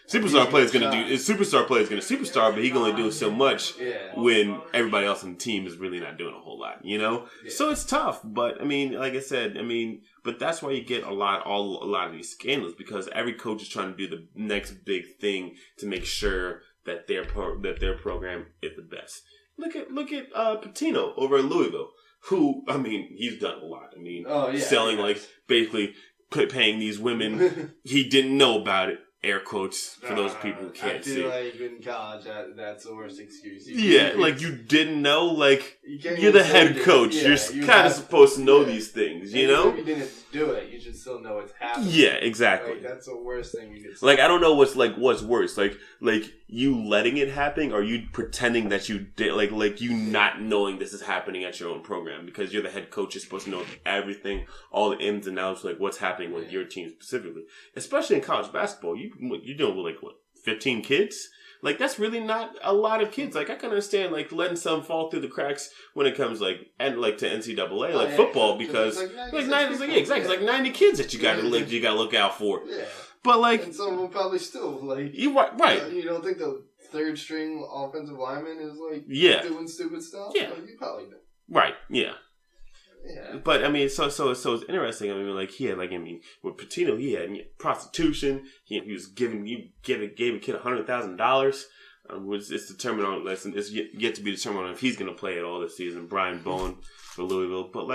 [SPEAKER 2] superstar player is gonna superstar, but he can only do so much when everybody else on the team is really not doing a whole lot, you know. Yeah. So it's tough. But I mean, like I said, but that's why you get a lot of these scandals because every coach is trying to do the next big thing to make sure that their program is the best. Look at Patino over at Louisville, who, I mean, he's done a lot. I mean, selling basically paying these women. He didn't know about it. Air quotes for those people who can't see.
[SPEAKER 1] I feel like in college, that's the worst excuse.
[SPEAKER 2] You didn't know. You're the head coach. You're kind of supposed to know these things, you know?
[SPEAKER 1] If you didn't do it, you should still know it's happening.
[SPEAKER 2] Yeah, exactly.
[SPEAKER 1] That's the worst thing you could say.
[SPEAKER 2] I don't know what's worse. You letting it happen or you pretending that you did, you not knowing this is happening at your own program because you're the head coach. You're supposed to know everything, all the ins and outs, what's happening with your team specifically. Especially in college basketball, you're doing with 15 kids? That's really not a lot of kids. I can understand letting some fall through the cracks when it comes to NCAA football because exactly. It's 90 kids that you got to look out for. Yeah. But
[SPEAKER 1] and some of them probably still
[SPEAKER 2] you right.
[SPEAKER 1] You don't think the third string offensive lineman is doing stupid stuff?
[SPEAKER 2] Yeah,
[SPEAKER 1] you probably do.
[SPEAKER 2] Right. Yeah. Yeah. But I mean, so it's interesting. I mean, with Patino, he had prostitution. He was gave a kid $100,000. It's determined on it's yet to be determined on if he's going to play at all this season. Brian Bowen for Louisville, but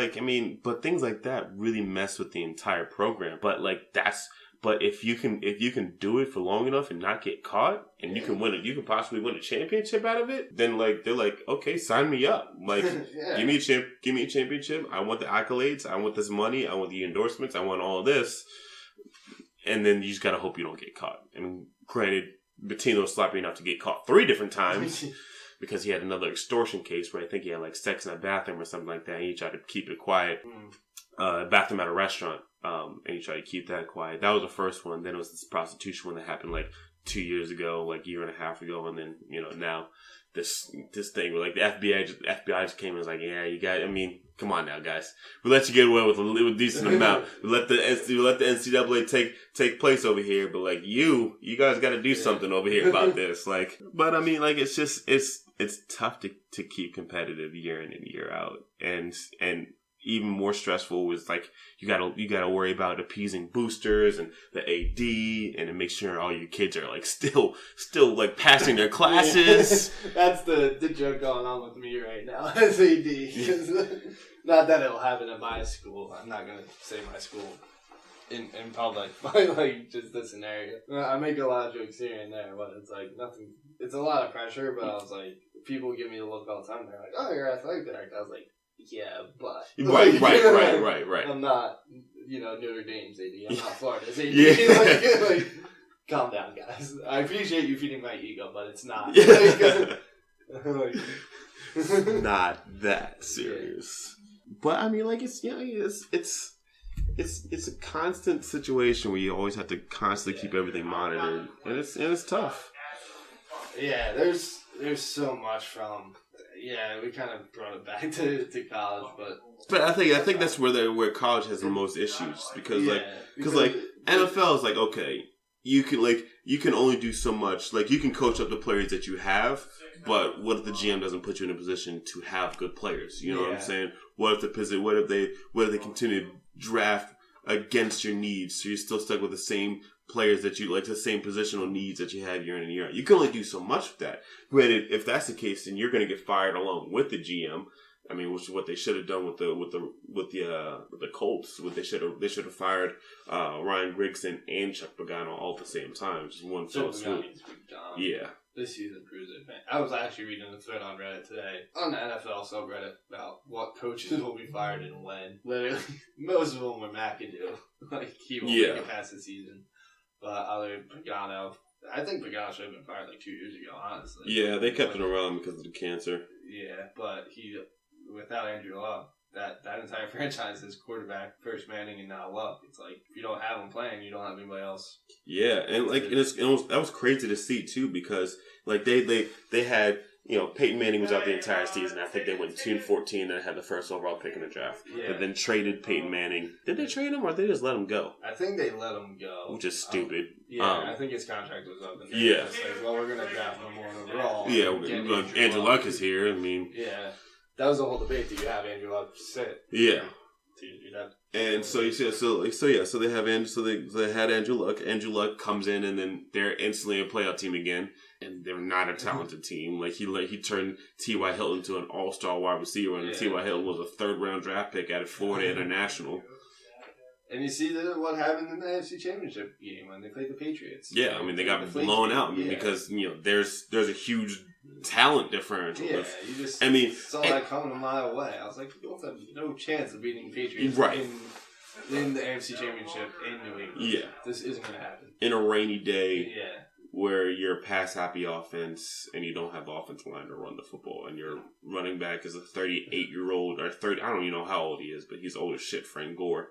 [SPEAKER 2] but things like that really mess with the entire program. But if you can do it for long enough and not get caught, and you can possibly win a championship out of it, then they're like, okay, sign me up. Give me a championship. I want the accolades. I want this money. I want the endorsements. I want all of this. And then you just gotta hope you don't get caught. I mean, granted, Bettino's sloppy enough to get caught 3 different times because he had another extortion case where I think he had sex in a bathroom or something like that. And he tried to keep it quiet. Bathroom at a restaurant. And he tried to keep that quiet. That was the first one. Then it was this prostitution one that happened 2 years ago, like a year and a half ago, and then now this thing where like the FBI just came and was like, yeah, you got. I mean, come on now, guys. We let you get away with a decent amount. We let the NCAA take place over here, but like you guys got to do something over here about this. Like, but I mean, like it's just it's tough to keep competitive year in and year out, and even more stressful was like you gotta worry about appeasing boosters and the AD and to make sure all your kids are like still like passing their classes.
[SPEAKER 1] Yeah. That's the joke going on with me right now as AD. Not that it'll happen at my school. I'm not gonna say my school in public, but like just the scenario. I make a lot of jokes here and there, but it's like nothing. It's a lot of pressure. But I was like, people give me the look all the time. They're like, "Oh, you're athletic director." I was like, yeah, but
[SPEAKER 2] right.
[SPEAKER 1] I'm not, Notre Dame's AD. I'm not Florida's AD.
[SPEAKER 2] Yeah.
[SPEAKER 1] like, calm down, guys. I appreciate you feeding my ego, but it's not.
[SPEAKER 2] It's not that serious. Yeah. But I mean, like it's a constant situation where you always have to constantly keep everything monitored, and it's tough.
[SPEAKER 1] Yeah, there's so much from. Yeah, we kind of brought it back to college, but
[SPEAKER 2] I think that's where college has the most issues because NFL is like, okay, you can only do so much. Like you can coach up the players that you have, but what if the GM doesn't put you in a position to have good players? You know what I'm saying? What if they continue to draft against your needs, so you're still stuck with the same players that you like, the same positional needs that you have year in and year out. You can only do so much with that. Granted, if that's the case, then you're going to get fired along with the GM. I mean, which is what they should have done with the Colts. What they should have fired Ryan Grigson and Chuck Pagano all at the same time, just one fell swoop. Yeah.
[SPEAKER 1] This season proves it. Man. I was actually reading a thread on Reddit today, on the NFL subreddit, about what coaches will be fired and when. Literally, most of them were McAdoo. Like, he won't make it past the season. But other Pagano, I think Pagano should have been fired like 2 years ago, honestly.
[SPEAKER 2] Yeah, they kept him around because of the cancer.
[SPEAKER 1] Yeah, but without Andrew Luck, that entire franchise is quarterback, first Manning, and now Luck. It's like, if you don't have him playing, you don't have anybody else. Yeah,
[SPEAKER 2] and like that was crazy to see too, because like they had, Peyton Manning was out the entire season. I think they went 2-14 and had the first overall pick in the draft. Yeah. But then traded Peyton Manning. Did they trade him or did they just let him go?
[SPEAKER 1] I think they let him go.
[SPEAKER 2] Which is stupid.
[SPEAKER 1] I think his contract was up. And just like, well, we're going to draft him more overall.
[SPEAKER 2] Yeah, Andrew Luck is here. I mean.
[SPEAKER 1] Yeah. That was the whole debate. Do you have Andrew Luck sit?
[SPEAKER 2] Yeah. And so they had Andrew Luck. Andrew Luck comes in and then they're instantly a playoff team again. And they're not a talented team. Like he turned T.Y. Hilton into an all-star wide receiver, and T.Y. Hilton was a third-round draft pick out of Florida International.
[SPEAKER 1] And you see what happened in the AFC Championship game when they played the Patriots.
[SPEAKER 2] Yeah, I mean they got blown out because there's a huge talent differential.
[SPEAKER 1] Yeah, you just saw that coming a mile away. I was like, you don't have no chance of beating the Patriots in the AFC Championship in New England. Yeah, this isn't going to happen
[SPEAKER 2] in a rainy day. Yeah. Where you're a pass-happy offense and you don't have the offensive line to run the football, and your running back is a 38-year-old or 30. I don't even know how old he is, but he's old as shit. Frank Gore.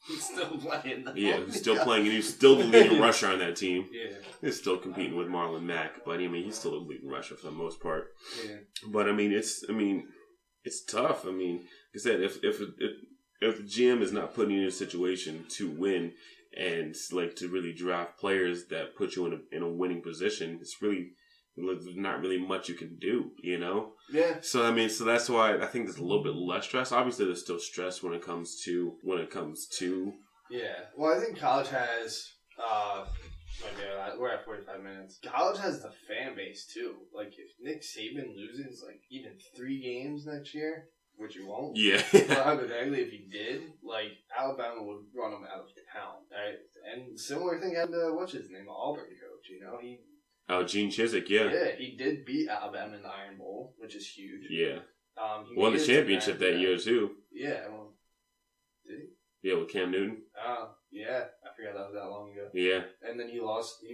[SPEAKER 1] He's still playing.
[SPEAKER 2] Yeah, he's still playing, and he's still the leading rusher on that team. Yeah, he's still competing with Marlon Mack, but I mean, he's still the leading rusher for the most part. Yeah, but I mean, it's tough. I mean, like I said, if the GM is not putting you in a situation to win. And like to really draft players that put you in a winning position, it's really not really much you can do, Yeah. So that's why I think there's a little bit less stress. Obviously, there's still stress when it comes to.
[SPEAKER 1] Yeah. Well, I think college has. We're at 45 minutes. College has the fan base too. Like if Nick Saban loses like even 3 games next year. Which you won't. Yeah. But hypothetically, if he did, like, Alabama would run him out of town, right? And similar thing happened to, what's his name, Auburn coach,
[SPEAKER 2] Gene Chizik, yeah.
[SPEAKER 1] Yeah, he did beat Alabama in the Iron Bowl, which is huge.
[SPEAKER 2] Yeah. He won the championship that year, too.
[SPEAKER 1] Yeah, well, did he?
[SPEAKER 2] Yeah, with Cam Newton.
[SPEAKER 1] Oh, yeah. I forgot that was that long ago.
[SPEAKER 2] Yeah.
[SPEAKER 1] And then he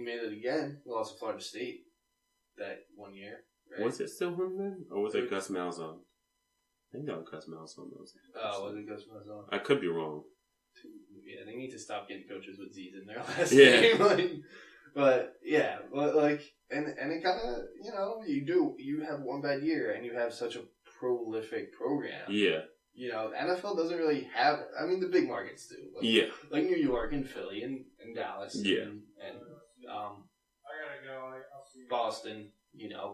[SPEAKER 1] made it again. He lost to Florida State that 1 year, right?
[SPEAKER 2] Was it still him then? Or was it Gus Malzahn? I think that was Gus Malzahn.
[SPEAKER 1] Was it Gus Malzahn?
[SPEAKER 2] I could be wrong.
[SPEAKER 1] Yeah, they need to stop getting coaches with Z's in their last name. But yeah, like, and it kind of, you have one bad year and you have such a prolific program.
[SPEAKER 2] Yeah.
[SPEAKER 1] The NFL doesn't really have. I mean, the big markets do. Like New York and Philly and Dallas.
[SPEAKER 2] Yeah.
[SPEAKER 1] And
[SPEAKER 3] I gotta go. I'll see you.
[SPEAKER 1] Boston.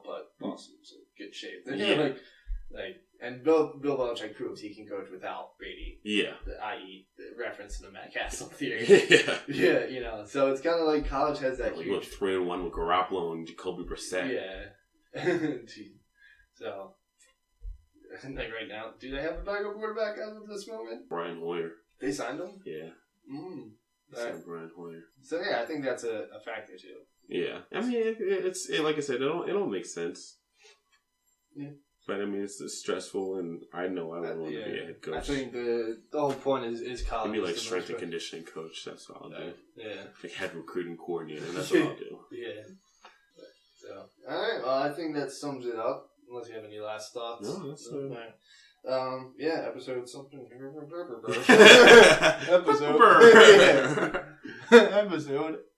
[SPEAKER 1] But Boston's in good shape.
[SPEAKER 2] Yeah.
[SPEAKER 1] And Bill Belichick proves he can coach without Brady.
[SPEAKER 2] Yeah.
[SPEAKER 1] I.e., the reference to the Matt Castle theory.
[SPEAKER 2] Yeah.
[SPEAKER 1] Yeah. So it's kind of like college has that
[SPEAKER 2] huge. 3-1 with Garoppolo and Jacoby Brissett.
[SPEAKER 1] Yeah. So. Like right now, do they have a backup quarterback as of this moment? Brian
[SPEAKER 2] Hoyer.
[SPEAKER 1] They signed him?
[SPEAKER 2] Yeah. Signed Brian Hoyer.
[SPEAKER 1] So yeah, I think that's a factor too.
[SPEAKER 2] Yeah. I mean, it's like I said, it don't make sense.
[SPEAKER 1] Yeah.
[SPEAKER 2] But I mean, it's stressful, and I know I wouldn't want to be a head coach.
[SPEAKER 1] I think the whole point is college.
[SPEAKER 2] Give me like strength and conditioning coach. That's what I'll do.
[SPEAKER 1] Yeah.
[SPEAKER 2] Like head recruiting coordinator. That's what I'll do.
[SPEAKER 1] Yeah. So all right. Well, I think that sums it up. Unless you have any last thoughts.
[SPEAKER 2] No, that's
[SPEAKER 1] episode something. Episode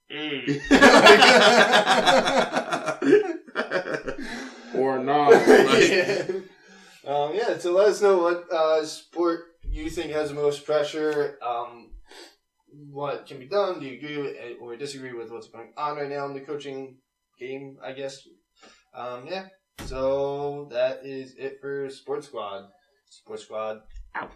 [SPEAKER 1] 8.
[SPEAKER 2] Or not.
[SPEAKER 1] So let us know what sport you think has the most pressure. What can be done? Do you agree with or disagree with what's going on right now in the coaching game, I guess? So that is it for SportsSqwad. SportsSqwad out.